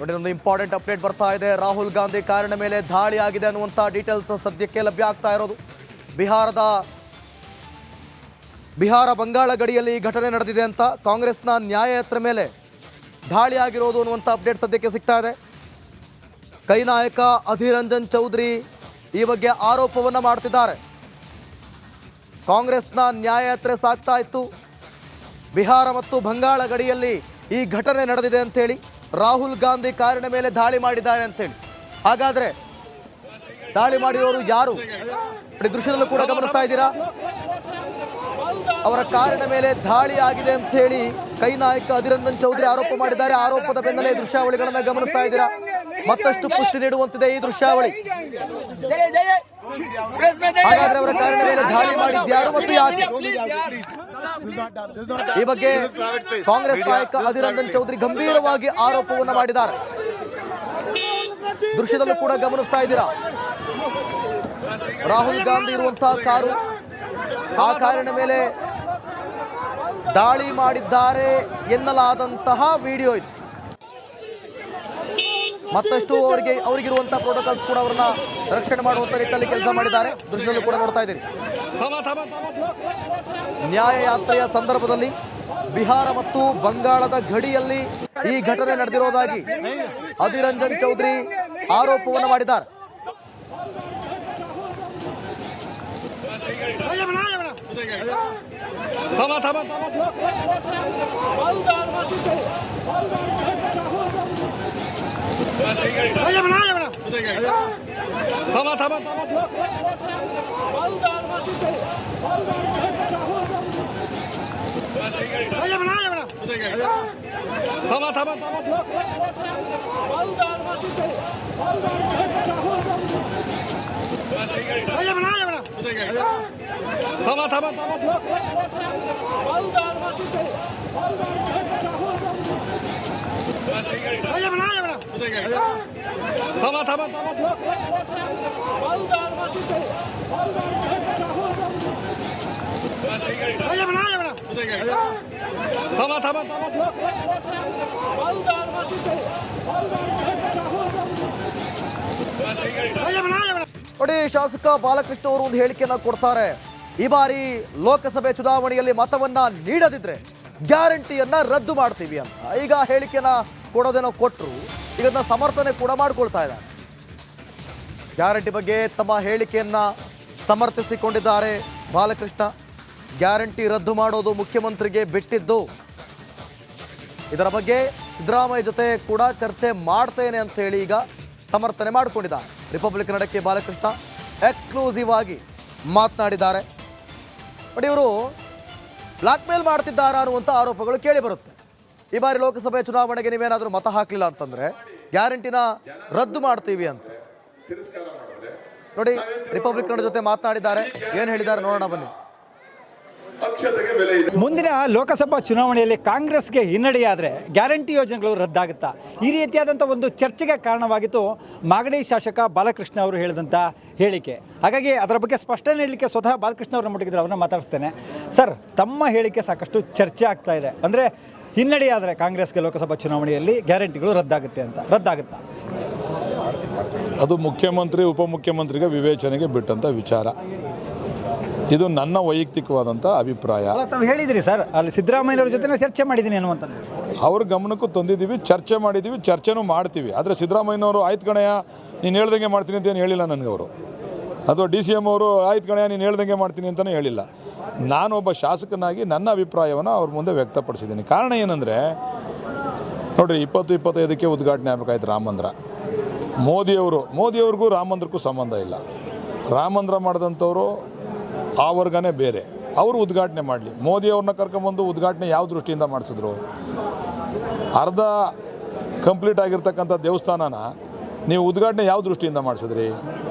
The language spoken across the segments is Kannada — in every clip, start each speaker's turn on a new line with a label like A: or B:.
A: ನೋಡಿ, ಒಂದು ಇಂಪಾರ್ಟೆಂಟ್ ಅಪ್ಡೇಟ್ ಬರ್ತಾ ಇದೆ. ರಾಹುಲ್ ಗಾಂಧಿ ಕಾರಿನ ಮೇಲೆ ದಾಳಿ ಆಗಿದೆ ಅನ್ನುವಂಥ ಡೀಟೇಲ್ಸ್ ಸದ್ಯಕ್ಕೆ ಲಭ್ಯ ಆಗ್ತಾ ಇರೋದು. ಬಿಹಾರ ಬಂಗಾಳ ಗಡಿಯಲ್ಲಿ ಈ ಘಟನೆ ನಡೆದಿದೆ ಅಂತ, ಕಾಂಗ್ರೆಸ್ನ ನ್ಯಾಯಯಾತ್ರೆ ಮೇಲೆ ದಾಳಿ ಆಗಿರೋದು ಅನ್ನುವಂಥ ಅಪ್ಡೇಟ್ ಸದ್ಯಕ್ಕೆ ಸಿಗ್ತಾ ಇದೆ. ಕೈ ನಾಯಕ ಅಧೀರ್ ರಂಜನ್ ಚೌಧರಿ ಈ ಬಗ್ಗೆ ಆರೋಪವನ್ನು ಮಾಡ್ತಿದ್ದಾರೆ. ಕಾಂಗ್ರೆಸ್ನ ನ್ಯಾಯಯಾತ್ರೆ ಸಾಗ್ತಾ ಇತ್ತು, ಬಿಹಾರ ಮತ್ತು ಬಂಗಾಳ ಗಡಿಯಲ್ಲಿ ಈ ಘಟನೆ ನಡೆದಿದೆ ಅಂತೇಳಿ ರಾಹುಲ್ ಗಾಂಧಿ ಕಾರಿನ ಮೇಲೆ ದಾಳಿ ಮಾಡಿದ್ದಾರೆ ಅಂತೇಳಿ. ಹಾಗಾದ್ರೆ ದಾಳಿ ಮಾಡಿರೋರು ಯಾರು? ದೃಶ್ಯದಲ್ಲೂ ಕೂಡ ಗಮನಿಸ್ತಾ ಇದ್ದೀರಾ, ಅವರ ಕಾರಿನ ಮೇಲೆ ದಾಳಿ ಆಗಿದೆ ಅಂತ ಹೇಳಿ ಕೈ ನಾಯಕ ಅಧೀರ್ ರಂಜನ್ ಚೌಧರಿ ಆರೋಪ ಮಾಡಿದ್ದಾರೆ. ಆರೋಪದ ಬೆನ್ನಲ್ಲೇ ದೃಶ್ಯಾವಳಿಗಳನ್ನ ಗಮನಿಸ್ತಾ ಇದ್ದೀರಾ. ಮತ್ತಷ್ಟು ಪುಷ್ಟಿ ನೀಡುವಂತಿದೆ ಈ ದೃಶ್ಯಾವಳಿ. ಹಾಗಾದ್ರೆ ಅವರ ಕಾರಿನ ಮೇಲೆ ದಾಳಿ ಮಾಡಿದ್ಯಾರು ಮತ್ತು ಯಾಕೆ? ಈ ಬಗ್ಗೆ ಕಾಂಗ್ರೆಸ್ ನಾಯಕ ಅಧೀರ್ ರಂಜನ್ ಚೌಧರಿ ಗಂಭೀರವಾಗಿ ಆರೋಪವನ್ನು ಮಾಡಿದ್ದಾರೆ. ದೃಶ್ಯದಲ್ಲೂ ಕೂಡ ಗಮನಿಸ್ತಾ ಇದ್ದೀರಾ, ರಾಹುಲ್ ಗಾಂಧಿ ಇರುವಂತಹ ಕಾರು, ಆ ಕಾರಿನ ಮೇಲೆ ದಾಳಿ ಮಾಡಿದ್ದಾರೆ ಎನ್ನಲಾದಂತಹ ವಿಡಿಯೋ ಇದು. ಮತ್ತಷ್ಟು ಅವರಿಗಿರುವಂತಹ ಪ್ರೋಟೋಕಾಲ್ಸ್ ಕೂಡ ಅವರನ್ನ ರಕ್ಷಣೆ ಮಾಡುವಂತ ನಿಟ್ಟಿನಲ್ಲಿ ಕೆಲಸ ಮಾಡಿದ್ದಾರೆ. ದೃಶ್ಯದಲ್ಲೂ ಕೂಡ ನೋಡ್ತಾ ಇದ್ದೀರಿ. ನ್ಯಾಯಯಾತ್ರೆಯ ಸಂದರ್ಭದಲ್ಲಿ ಬಿಹಾರ ಮತ್ತು ಬಂಗಾಳದ ಗಡಿಯಲ್ಲಿ ಈ ಘಟನೆ ನಡೆದಿರೋದಾಗಿ ಅಧೀರ್ ರಂಜನ್ ಚೌಧರಿ ಆರೋಪವನ್ನು ಮಾಡಿದ್ದಾರೆ. ನೋಡಿ, ಶಾಸಕ ಬಾಲಕೃಷ್ಣ ಅವರು ಒಂದು ಹೇಳಿಕೆಯನ್ನ ಕೊಡ್ತಾರೆ. ಈ ಬಾರಿ ಲೋಕಸಭೆ ಚುನಾವಣೆಯಲ್ಲಿ ಮತವನ್ನ ನೀಡದಿದ್ರೆ ಗ್ಯಾರಂಟಿಯನ್ನ ರದ್ದು ಮಾಡ್ತೀವಿ ಅಂತ. ಈಗ ಹೇಳಿಕೆಯನ್ನ ಕೊಡೋದೇನೋ ಕೊಟ್ಟರು, ಈಗ ಸಮರ್ಥನೆ ಕೂಡ ಮಾಡ್ಕೊಳ್ತಾ ಇದ್ದಾರೆ. ಗ್ಯಾರಂಟಿ ಬಗ್ಗೆ ತಮ್ಮ ಹೇಳಿಕೆಯನ್ನ ಸಮರ್ಥಿಸಿಕೊಂಡಿದ್ದಾರೆ ಬಾಲಕೃಷ್ಣ. ಗ್ಯಾರಂಟಿ ರದ್ದು ಮಾಡೋದು ಮುಖ್ಯಮಂತ್ರಿಗೆ ಬಿಟ್ಟಿದ್ದು, ಇದರ ಬಗ್ಗೆ ಸಿದ್ದರಾಮಯ್ಯ ಜೊತೆ ಕೂಡ ಚರ್ಚೆ ಮಾಡ್ತೇನೆ ಅಂತ ಹೇಳಿ ಈಗ ಸಮರ್ಥನೆ ಮಾಡಿಕೊಂಡಿದ್ದಾರೆ. ರಿಪಬ್ಲಿಕ್ ನಡಕ್ಕೆ ಬಾಲಕೃಷ್ಣ ಎಕ್ಸ್ಕ್ಲೂಸಿವ್ ಆಗಿ ಮಾತನಾಡಿದ್ದಾರೆ. ಬಟ್ ಇವರು ಬ್ಲಾಕ್ ಮೇಲ್ ಮಾಡ್ತಿದ್ದಾರೆ ಅನ್ನುವಂಥ ಆರೋಪಗಳು ಕೇಳಿ ಬರುತ್ತೆ. ಈ ಬಾರಿ ಲೋಕಸಭೆ ಚುನಾವಣೆಗೆ ನೀವೇನಾದರೂ ಮತ ಹಾಕಲಿಲ್ಲ ಅಂತಂದ್ರೆ ಗ್ಯಾರಂಟಿನ ರದ್ದು ಮಾಡ್ತೀವಿ ಅಂತ ನೋಡಿ, ರಿಪಬ್ಲಿಕ್ ನಡ ಜೊತೆ ಮಾತನಾಡಿದ್ದಾರೆ. ಏನು ಹೇಳಿದ್ದಾರೆ ನೋಡೋಣ ಬನ್ನಿ.
B: ಮುಂದಿನ ಲೋಕಸಭಾ ಚುನಾವಣೆಯಲ್ಲಿ ಕಾಂಗ್ರೆಸ್ಗೆ ಹಿನ್ನಡೆಯಾದರೆ ಗ್ಯಾರಂಟಿ ಯೋಜನೆಗಳು ರದ್ದಾಗುತ್ತಾ, ಈ ರೀತಿಯಾದಂಥ ಒಂದು ಚರ್ಚೆಗೆ ಕಾರಣವಾಗಿತ್ತು ಮಾಗಡಿ ಶಾಸಕ ಬಾಲಕೃಷ್ಣ ಅವರು ಹೇಳಿದಂಥ ಹೇಳಿಕೆ. ಹಾಗಾಗಿ ಅದರ ಬಗ್ಗೆ ಸ್ಪಷ್ಟನೆ ನೀಡಲಿಕ್ಕೆ ಸ್ವತಃ ಬಾಲಕೃಷ್ಣ ಅವ್ರನ್ನ ಮುಟ್ಟಿದ್ರೆ ಅವ್ರನ್ನ ಮಾತಾಡಿಸ್ತೇನೆ. ಸರ್, ತಮ್ಮ ಹೇಳಿಕೆ ಸಾಕಷ್ಟು ಚರ್ಚೆ ಆಗ್ತಾ ಇದೆ. ಅಂದರೆ ಹಿನ್ನಡೆಯಾದರೆ ಕಾಂಗ್ರೆಸ್ಗೆ ಲೋಕಸಭಾ ಚುನಾವಣೆಯಲ್ಲಿ ಗ್ಯಾರಂಟಿಗಳು ರದ್ದಾಗುತ್ತಾ?
C: ಅದು ಮುಖ್ಯಮಂತ್ರಿ ಉಪಮುಖ್ಯಮಂತ್ರಿಗೆ ವಿವೇಚನೆಗೆ ಬಿಟ್ಟಂಥ ವಿಚಾರ. ಇದು ನನ್ನ ವೈಯಕ್ತಿಕವಾದಂಥ ಅಭಿಪ್ರಾಯ.
B: ತಾವು ಹೇಳಿದಿರಿ ಸರ್, ಅಲ್ಲಿ ಸಿದ್ದರಾಮಯ್ಯವ್ರ ಜೊತೆ ಚರ್ಚೆ ಮಾಡಿದ್ದೀನಿ ಅನ್ನುವಂಥದ್ದು.
C: ಅವ್ರ ಗಮನಕ್ಕೂ ತಂದಿದ್ದೀವಿ, ಚರ್ಚೆ ಮಾಡಿದ್ದೀವಿ, ಚರ್ಚೆನೂ ಮಾಡ್ತೀವಿ. ಆದರೆ ಸಿದ್ದರಾಮಯ್ಯನವರು ಆಯ್ತು ಕಣಯ್ಯ ನೀನು ಹೇಳ್ದಂಗೆ ಮಾಡ್ತೀನಿ ಅಂತ ಏನು ಹೇಳಿಲ್ಲ ನನಗೆ ಅವರು. ಅಥವಾ DCM ಅವರು ಆಯ್ತು ಕಣಯ್ಯ ನೀನು ಹೇಳ್ದಂಗೆ ಮಾಡ್ತೀನಿ ಅಂತಲೇ ಹೇಳಿಲ್ಲ. ನಾನೊಬ್ಬ ಶಾಸಕನಾಗಿ ನನ್ನ ಅಭಿಪ್ರಾಯವನ್ನು ಅವ್ರ ಮುಂದೆ ವ್ಯಕ್ತಪಡಿಸಿದ್ದೀನಿ. ಕಾರಣ ಏನಂದರೆ ನೋಡಿರಿ, 2025ಕ್ಕೆ ಉದ್ಘಾಟನೆ ಆಗಬೇಕಾಯ್ತು ರಾಮ ಮಂದಿರ. ಮೋದಿಯವ್ರಿಗೂ ರಾಮ ಮಂದಿರಕ್ಕೂ ಸಂಬಂಧ ಇಲ್ಲ. ರಾಮ ಮಂದಿರ ಮಾಡಿದಂಥವರು ಆ ವರ್ಗನೇ ಬೇರೆ, ಅವರು ಉದ್ಘಾಟನೆ ಮಾಡಲಿ. ಮೋದಿಯವ್ರನ್ನ ಕರ್ಕೊಂಬಂದು ಉದ್ಘಾಟನೆ ಯಾವ ದೃಷ್ಟಿಯಿಂದ ಮಾಡಿಸಿದ್ರು? ಅರ್ಧ ಕಂಪ್ಲೀಟ್ ಆಗಿರ್ತಕ್ಕಂಥ ದೇವಸ್ಥಾನನ ನೀವು ಉದ್ಘಾಟನೆ ಯಾವ ದೃಷ್ಟಿಯಿಂದ ಮಾಡಿಸಿದ್ರಿ?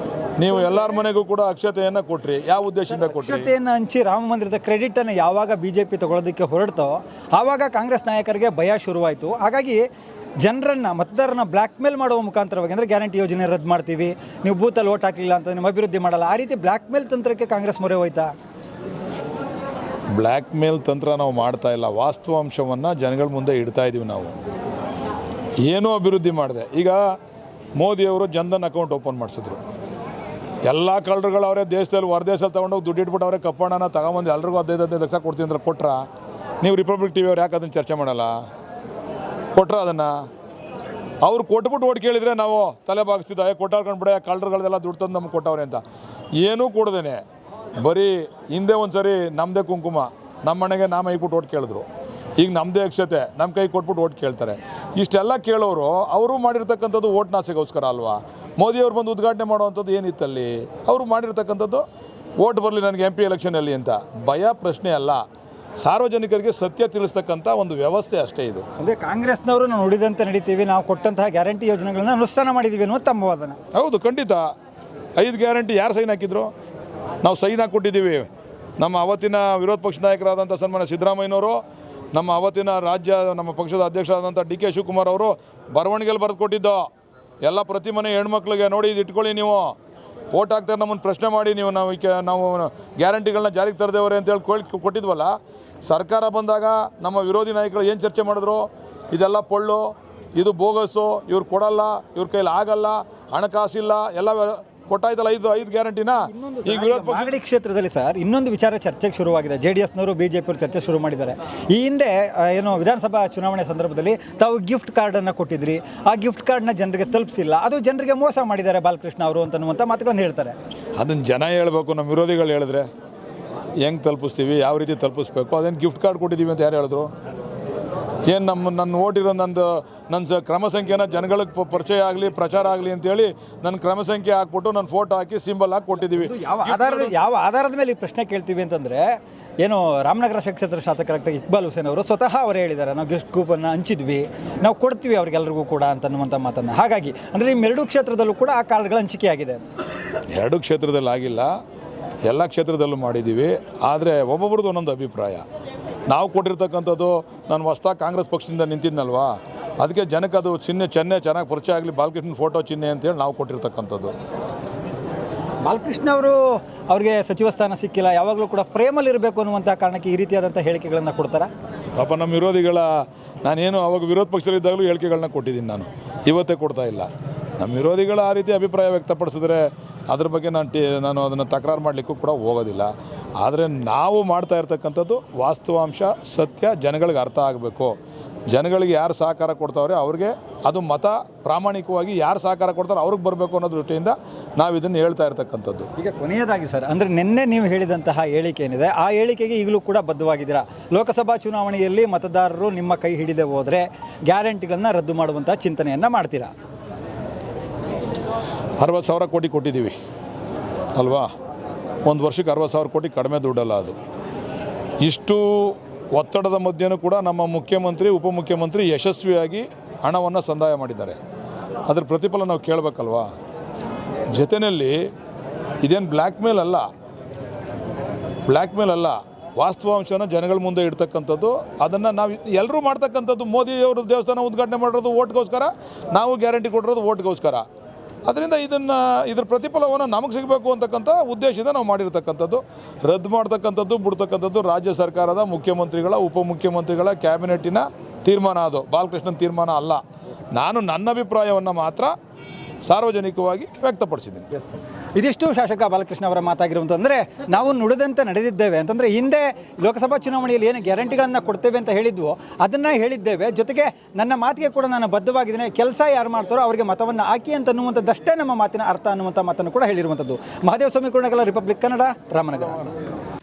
C: ನೀವು ಎಲ್ಲರ ಮನೆಗೂ ಕೂಡ ಅಕ್ಷತೆಯನ್ನು ಕೊಟ್ರಿ, ಯಾವ ಉದ್ದೇಶದಿಂದ ಕೊಟ್ರಿ?
B: ಅಕ್ಷತೆಯನ್ನು ಹಂಚಿ ರಾಮ ಮಂದಿರದ ಕ್ರೆಡಿಟನ್ನು ಯಾವಾಗ BJP ತಗೊಳ್ಳೋದಕ್ಕೆ ಹೊರಡ್ತೋ ಆವಾಗ ಕಾಂಗ್ರೆಸ್ ನಾಯಕರಿಗೆ ಭಯ ಶುರುವಾಯಿತು. ಹಾಗಾಗಿ ಮತದಾರರನ್ನ ಬ್ಲ್ಯಾಕ್ ಮೇಲ್ ಮಾಡುವ ಮುಖಾಂತರವಾಗಿ, ಅಂದರೆ ಗ್ಯಾರಂಟಿ ಯೋಜನೆ ರದ್ದು ಮಾಡ್ತೀವಿ, ನೀವು ಬೂತಲ್ಲಿ ಓಟ್ ಹಾಕಲಿಲ್ಲ ಅಂತ ನಿಮ್ಮ ಅಭಿವೃದ್ಧಿ ಮಾಡಲ್ಲ, ಆ ರೀತಿ ಬ್ಲ್ಯಾಕ್ ಮೇಲ್ ತಂತ್ರಕ್ಕೆ ಕಾಂಗ್ರೆಸ್ ಮೊರೆ ಹೋಯ್ತಾ?
C: ಬ್ಲ್ಯಾಕ್ ಮೇಲ್ ತಂತ್ರ ನಾವು ಮಾಡ್ತಾ ಇಲ್ಲ. ವಾಸ್ತವಾಂಶವನ್ನು ಜನಗಳ ಮುಂದೆ ಇಡ್ತಾ ಇದ್ದೀವಿ ನಾವು. ಏನೂ ಅಭಿವೃದ್ಧಿ ಮಾಡಿದೆ. ಈಗ ಮೋದಿಯವರು ಜನ್ಧನ್ ಅಕೌಂಟ್ ಓಪನ್ ಮಾಡಿಸಿದ್ರು. ಎಲ್ಲ ಕಳ್ಳರುಗಳು ಅವರೇ ದೇಶದಲ್ಲಿ ಹೊರದೇಶದಲ್ಲಿ ತೊಗೊಂಡೋಗಿ ದುಡ್ಡು ಇಟ್ಬಿಟ್ಟು ಅವರೇ ಕಪ್ಪಣ್ಣನ ತಗೊಂಬಂದು ಎಲ್ರಿಗೂ 15 ಲಕ್ಷ ಕೊಡ್ತೀನಿ ಅಂದ್ರೆ ಕೊಟ್ರ. ನೀವು ರಿಪಬ್ಲಿಕ್ ಟಿ ವಿ ಅವ್ರು ಯಾಕೆ ಅದನ್ನು ಚರ್ಚೆ ಮಾಡಲ್ಲ? ಕೊಟ್ರ ಅದನ್ನು ಅವ್ರು ಕೊಟ್ಬಿಟ್ಟು ಓಟ್ ಕೇಳಿದರೆ ನಾವು ತಲೆ ಬಾಗಿಸ್ತಿದ್ದ ಕೊಟ್ಟಾರ್ಕೊಂಡ್ಬಿಡ ಕಳ್ಳರುಗಳದೆಲ್ಲ ದುಡ್ಡು ತಂದು ನಮ್ಗೆ ಕೊಟ್ಟವ್ರೆ ಅಂತ. ಏನೂ ಕೊಡ್ದೇನೆ ಬರೀ ಹಿಂದೆ ಒಂದು ಸರಿ ನಮ್ಮದೇ ಕುಂಕುಮ ನಮ್ಮ ಮನೆಗೆ ನಾಮ ಇಟ್ಬಿಟ್ಟು ಓಟ್ ಕೇಳಿದ್ರು. ಈಗ ನಮ್ಮದೇ ಅಕ್ಷತೆ ನಮ್ಮ ಕೈ ಕೊಟ್ಬಿಟ್ಟು ಓಟ್ ಕೇಳ್ತಾರೆ. ಇಷ್ಟೆಲ್ಲ ಕೇಳೋರು ಅವರು ಮಾಡಿರ್ತಕ್ಕಂಥದ್ದು ಓಟ್ ನಾಸೆಗೋಸ್ಕರ ಅಲ್ವಾ? ಮೋದಿಯವ್ರು ಬಂದು ಉದ್ಘಾಟನೆ ಮಾಡುವಂಥದ್ದು ಏನಿತ್ತಲ್ಲಿ? ಅವರು ಮಾಡಿರ್ತಕ್ಕಂಥದ್ದು ಓಟ್ ಬರಲಿ ನನಗೆ MP ಎಲೆಕ್ಷನಲ್ಲಿ ಅಂತ ಭಯ ಪ್ರಶ್ನೆ ಅಲ್ಲ. ಸಾರ್ವಜನಿಕರಿಗೆ ಸತ್ಯ ತಿಳಿಸ್ತಕ್ಕಂಥ ಒಂದು ವ್ಯವಸ್ಥೆ ಅಷ್ಟೇ ಇದು.
B: ಅಂದರೆ ಕಾಂಗ್ರೆಸ್ನವರು ನಾವು ನುಡಿದಂತೆ ನಡೀತೀವಿ, ನಾವು ಕೊಟ್ಟಂತಹ ಗ್ಯಾರಂಟಿ ಯೋಜನೆಗಳನ್ನ ಅನುಷ್ಠಾನ ಮಾಡಿದ್ದೀವಿ ಅನ್ನೋ ತಮ್ಮ ವಾದನ.
C: ಹೌದು, ಖಂಡಿತ. 5 ಗ್ಯಾರಂಟಿ ಯಾರು ಸೈನ್ ಹಾಕಿದ್ರು? ನಾವು ಸೈನ್ ಹಾಕ್ಕೊಟ್ಟಿದ್ದೀವಿ. ನಮ್ಮ ಅವತ್ತಿನ ವಿರೋಧ ಪಕ್ಷ ನಾಯಕರಾದಂಥ ಸನ್ಮಾನ್ಯ ಸಿದ್ದರಾಮಯ್ಯನವರು, ನಮ್ಮ ಅವತ್ತಿನ ನಮ್ಮ ಪಕ್ಷದ ಅಧ್ಯಕ್ಷರಾದಂಥ DK ಶಿವಕುಮಾರ್ ಅವರು ಬರವಣಿಗೆಯಲ್ಲಿ ಬರೆದು ಕೊಟ್ಟಿದ್ದು. ಎಲ್ಲ ಪ್ರತಿ ಮನೆ ಹೆಣ್ಮಕ್ಳಿಗೆ ನೋಡಿ ಇದು ಇಟ್ಕೊಳ್ಳಿ, ನೀವು ಓಟ್ ಹಾಕ್ತಾರೆ ನಮ್ಮನ್ನು ಪ್ರಶ್ನೆ ಮಾಡಿ, ನಾವು ಗ್ಯಾರಂಟಿಗಳನ್ನ ಜಾರಿಗೆ ತರದೇವ್ರೆ ಅಂತೇಳಿ ಕೊಟ್ಟಿದ್ವಲ್ಲ. ಸರ್ಕಾರ ಬಂದಾಗ ನಮ್ಮ ವಿರೋಧಿ ನಾಯಕರು ಏನು ಚರ್ಚೆ ಮಾಡಿದ್ರು? ಇದೆಲ್ಲ ಪೊಳ್ಳು, ಇದು ಬೋಗಸ್ಸು, ಇವ್ರು ಕೊಡಲ್ಲ, ಇವ್ರ ಕೈಲಿ ಆಗಲ್ಲ, ಹಣಕಾಸಿಲ್ಲ, ಎಲ್ಲ ಕೊಟ್ಟಾಯ್ತಲ್ಲ 5 ಗ್ಯಾರಂಟಿನ. ಈಗ ವಿರೋಧ ಪಕ್ಷ
B: ಮಾಗಡಿ ಕ್ಷೇತ್ರದಲ್ಲಿ ಸರ್ ಇನ್ನೊಂದು ವಿಚಾರ ಚರ್ಚೆಗೆ ಶುರುವಾಗಿದೆ. JDSನವರು BJP ಚರ್ಚೆ ಶುರು ಮಾಡಿದ್ದಾರೆ. ಈ ಹಿಂದೆ ಏನು ವಿಧಾನಸಭಾ ಚುನಾವಣೆ ಸಂದರ್ಭದಲ್ಲಿ ತಾವು ಗಿಫ್ಟ್ ಕಾರ್ಡನ್ನು ಕೊಟ್ಟಿದ್ರಿ, ಆ ಗಿಫ್ಟ್ ಕಾರ್ಡ್ನ ಜನರಿಗೆ ತಲುಪಿಸಿಲ್ಲ, ಅದು ಜನರಿಗೆ ಮೋಸ ಮಾಡಿದ್ದಾರೆ ಬಾಲಕೃಷ್ಣ ಅವರು ಅಂತನ್ನುವಂಥ ಮಾತುಗಳನ್ನು ಹೇಳ್ತಾರೆ. ಅದನ್ನು
C: ಜನ ಹೇಳ್ಬೇಕು. ನಮ್ಮ ವಿರೋಧಿಗಳು ಹೇಳಿದ್ರೆ ಹೆಂಗೆ ತಲುಪಿಸ್ತೀವಿ, ಯಾವ ರೀತಿ ತಲುಪಿಸ್ಬೇಕು? ಅದೇನು ಗಿಫ್ಟ್ ಕಾರ್ಡ್ ಕೊಟ್ಟಿದ್ದೀವಿ ಅಂತ ಯಾರು ಹೇಳಿದ್ರು? ಏನು ನನ್ನ ಓಟಿರೋ ನನ್ನ ಕ್ರಮ ಸಂಖ್ಯೆನ ಜನಗಳಿಗೆ ಪರಿಚಯ ಆಗಲಿ, ಪ್ರಚಾರ ಆಗಲಿ ಅಂತೇಳಿ ನನ್ನ ಕ್ರಮ ಸಂಖ್ಯೆ ಹಾಕ್ಬಿಟ್ಟು ನನ್ನ ಫೋಟೋ ಹಾಕಿ ಸಿಂಬಲ್ ಹಾಕಿ ಕೊಟ್ಟಿದ್ದೀವಿ.
B: ಯಾವ ಆಧಾರದ ಮೇಲೆ ಈ ಪ್ರಶ್ನೆ ಕೇಳ್ತೀವಿ ಅಂತಂದರೆ, ಏನು ರಾಮನಗರ ಕ್ಷೇತ್ರ ಶಾಸಕರಾಗ್ತಾ ಇಕ್ಬಾಲ್ ಹುಸೇನ್ ಅವರು ಸ್ವತಃ ಅವರೇ ಹೇಳಿದ್ದಾರೆ, ನಾವು ಗಿಫ್ಟ್ ಕೂಪನ್ನ ಹಂಚಿದ್ವಿ, ನಾವು ಕೊಡ್ತೀವಿ ಅವ್ರಿಗೆಲ್ರಿಗೂ ಕೂಡ ಅಂತನ್ನುವಂಥ ಮಾತನ್ನು. ಹಾಗಾಗಿ ಅಂದರೆ ನಿಮ್ಮ 2 ಕ್ಷೇತ್ರದಲ್ಲೂ ಕೂಡ ಆ ಕಾರ್ಡ್ಗಳ ಹಂಚಿಕೆ ಆಗಿದೆ.
C: 2 ಕ್ಷೇತ್ರದಲ್ಲಿ ಆಗಿಲ್ಲ, ಎಲ್ಲ ಕ್ಷೇತ್ರದಲ್ಲೂ ಮಾಡಿದ್ದೀವಿ. ಆದರೆ ಒಬ್ಬೊಬ್ರದ್ದು ಒಂದೊಂದು ಅಭಿಪ್ರಾಯ. ನಾವು ಕೊಟ್ಟಿರ್ತಕ್ಕಂಥದ್ದು ನಾನು ಹೊಸ್ದಾಗಿ ಕಾಂಗ್ರೆಸ್ ಪಕ್ಷದಿಂದ ನಿಂತಿದ್ನಲ್ವಾ, ಅದಕ್ಕೆ ಜನಕ್ಕೆ ಅದು ಚೆನ್ನಾಗಿ ಪರಿಚಯ ಆಗಲಿ, ಬಾಲಕೃಷ್ಣನ ಫೋಟೋ ಚಿಹ್ನೆ ಅಂತೇಳಿ ನಾವು ಕೊಟ್ಟಿರ್ತಕ್ಕಂಥದ್ದು.
B: ಬಾಲಕೃಷ್ಣ ಅವರು ಅವ್ರಿಗೆ ಸಚಿವ ಸ್ಥಾನ ಸಿಕ್ಕಿಲ್ಲ, ಯಾವಾಗಲೂ ಕೂಡ ಫ್ರೇಮಲ್ಲಿ ಇರಬೇಕು ಅನ್ನುವಂಥ ಕಾರಣಕ್ಕೆ ಈ ರೀತಿಯಾದಂಥ ಹೇಳಿಕೆಗಳನ್ನು ಕೊಡ್ತಾರೆ.
C: ಪಾಪ ನಮ್ಮ ವಿರೋಧಿಗಳ, ನಾನೇನು ಅವಾಗ ವಿರೋಧ ಪಕ್ಷದಲ್ಲಿದ್ದಾಗಲೂ ಹೇಳಿಕೆಗಳನ್ನ ಕೊಟ್ಟಿದ್ದೀನಿ, ನಾನು ಇವತ್ತೇ ಕೊಡ್ತಾ ಇಲ್ಲ. ನಮ್ಮ ವಿರೋಧಿಗಳ ಆ ರೀತಿ ಅಭಿಪ್ರಾಯ ವ್ಯಕ್ತಪಡಿಸಿದ್ರೆ ಅದ್ರ ಬಗ್ಗೆ ನಾನು ಅದನ್ನು ತಕರಾರು ಮಾಡಲಿಕ್ಕೂ ಕೂಡ ಹೋಗೋದಿಲ್ಲ. ಆದರೆ ನಾವು ಮಾಡ್ತಾ ಇರ್ತಕ್ಕಂಥದ್ದು ವಾಸ್ತವಾಂಶ, ಸತ್ಯ ಜನಗಳಿಗೆ ಅರ್ಥ ಆಗಬೇಕು. ಜನಗಳಿಗೆ ಯಾರು ಸಹಕಾರ ಕೊಡ್ತಾವ್ರೆ ಅವ್ರಿಗೆ ಅದು ಮತ ಪ್ರಾಮಾಣಿಕವಾಗಿ ಯಾರು ಸಹಕಾರ ಕೊಡ್ತಾರೋ ಅವ್ರಿಗೆ ಬರಬೇಕು ಅನ್ನೋ ದೃಷ್ಟಿಯಿಂದ ನಾವು ಇದನ್ನು ಹೇಳ್ತಾ ಇರ್ತಕ್ಕಂಥದ್ದು.
B: ಈಗ ಕೊನೆಯದಾಗಿ ಸರ್, ಅಂದರೆ ನಿನ್ನೆ ನೀವು ಹೇಳಿದಂತಹ ಹೇಳಿಕೆ ಏನಿದೆ, ಆ ಹೇಳಿಕೆಗೆ ಈಗಲೂ ಕೂಡ ಬದ್ಧವಾಗಿದ್ದೀರಾ? ಲೋಕಸಭಾ ಚುನಾವಣೆಯಲ್ಲಿ ಮತದಾರರು ನಿಮ್ಮ ಕೈ ಹಿಡಿದೇ ಹೋದರೆ ಗ್ಯಾರಂಟಿಗಳನ್ನು ರದ್ದು ಮಾಡುವಂಥ ಚಿಂತನೆಯನ್ನು ಮಾಡ್ತೀರಾ?
C: 60,000 ಕೋಟಿ ಕೊಟ್ಟಿದ್ದೀವಿ ಅಲ್ವಾ? ಒಂದು ವರ್ಷಕ್ಕೆ 60,000 ಕೋಟಿ ಕಡಿಮೆ ದುಡ್ಡಲ್ಲ ಅದು. ಇಷ್ಟು ಒತ್ತಡದ ಮಧ್ಯೆಯೂ ಕೂಡ ನಮ್ಮ ಮುಖ್ಯಮಂತ್ರಿ, ಉಪಮುಖ್ಯಮಂತ್ರಿ ಯಶಸ್ವಿಯಾಗಿ ಹಣವನ್ನು ಸಂದಾಯ ಮಾಡಿದ್ದಾರೆ. ಅದರ ಪ್ರತಿಫಲ ನಾವು ಕೇಳಬೇಕಲ್ವಾ? ಜೊತೆಯಲ್ಲಿ ಇದೇನು ಬ್ಲ್ಯಾಕ್ ಮೇಲ್ ಅಲ್ಲ, ವಾಸ್ತವಾಂಶನ ಜನಗಳ ಮುಂದೆ ಇಡ್ತಕ್ಕಂಥದ್ದು. ಅದನ್ನು ನಾವು ಎಲ್ಲರೂ ಮಾಡ್ತಕ್ಕಂಥದ್ದು. ಮೋದಿಯವರು ದೇವಸ್ಥಾನ ಉದ್ಘಾಟನೆ ಮಾಡಿರೋದು ಓಟ್ಗೋಸ್ಕರ, ನಾವು ಗ್ಯಾರಂಟಿ ಕೊಟ್ಟಿರೋದು ಓಟ್ಗೋಸ್ಕರ. ಅದರಿಂದ ಇದ್ರ ಪ್ರತಿಫಲವನ್ನು ನಮಗೆ ಸಿಗಬೇಕು ಅಂತಕ್ಕಂಥ ಉದ್ದೇಶದಿಂದ ನಾವು ಮಾಡಿರ್ತಕ್ಕಂಥದ್ದು. ರದ್ದು ಮಾಡ್ತಕ್ಕಂಥದ್ದು, ಬಿಡ್ತಕ್ಕಂಥದ್ದು ರಾಜ್ಯ ಸರ್ಕಾರದ ಮುಖ್ಯಮಂತ್ರಿಗಳ, ಉಪಮುಖ್ಯಮಂತ್ರಿಗಳ ಕ್ಯಾಬಿನೆಟ್ಟಿನ ತೀರ್ಮಾನ. ಅದು ಬಾಲಕೃಷ್ಣನ ತೀರ್ಮಾನ ಅಲ್ಲ. ನಾನು ನನ್ನ ಅಭಿಪ್ರಾಯವನ್ನು ಮಾತ್ರ ಸಾರ್ವಜನಿಕವಾಗಿ ವ್ಯಕ್ತಪಡಿಸಿದ್ದೀನಿ.
B: ಇದಿಷ್ಟು ಶಾಸಕ ಬಾಲಕೃಷ್ಣ ಅವರ ಮಾತಾಗಿರುವಂಥ. ಅಂದರೆ ನಾವು ನುಡಿದಂತೆ ನಡೆದಿದ್ದೇವೆ ಅಂತಂದರೆ, ಹಿಂದೆ ಲೋಕಸಭಾ ಚುನಾವಣೆಯಲ್ಲಿ ಏನು ಗ್ಯಾರಂಟಿಗಳನ್ನು ಕೊಡ್ತೇವೆ ಅಂತ ಹೇಳಿದ್ವೋ ಅದನ್ನು ಹೇಳಿದ್ದೇವೆ. ಜೊತೆಗೆ ನನ್ನ ಮಾತಿಗೆ ಕೂಡ ನಾನು ಬದ್ಧವಾಗಿದ್ದೇನೆ, ಕೆಲಸ ಯಾರು ಮಾಡ್ತಾರೋ ಅವರಿಗೆ ಮತವನ್ನು ಹಾಕಿ ಅಂತನ್ನುವಂಥದ್ದಷ್ಟೇ ನಮ್ಮ ಮಾತಿನ ಅರ್ಥ ಅನ್ನುವಂಥ ಮಾತನ್ನು ಕೂಡ ಹೇಳಿರುವಂಥದ್ದು. ಮಹದೇವ ಸ್ವಾಮಿ ಕುರ್ಣಗಲ, ರಿಪಬ್ಲಿಕ್ ಕನ್ನಡ, ರಾಮನಗರ.